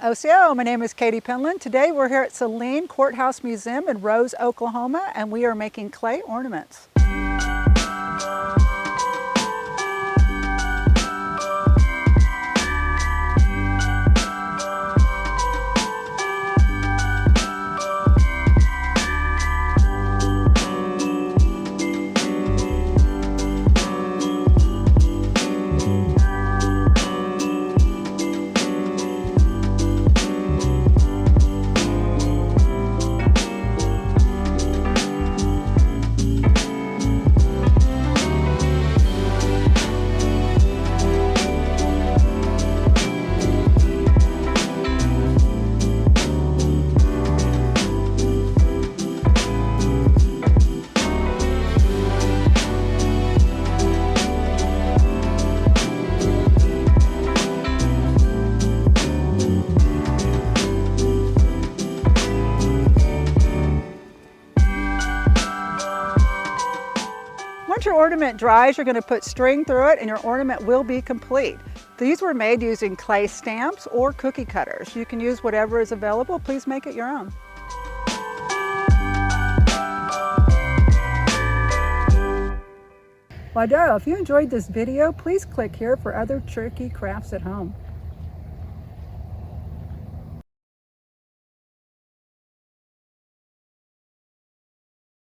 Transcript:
OCO, my name is Katie Penland. Today we're here at Saline Courthouse Museum in Rose, Oklahoma, and we are making clay ornaments. Once your ornament dries, you're going to put string through it and your ornament will be complete. These were made using clay stamps or cookie cutters. You can use whatever is available. Please make it your own. Wado, if you enjoyed this video, please click here for other Cherokee crafts at home.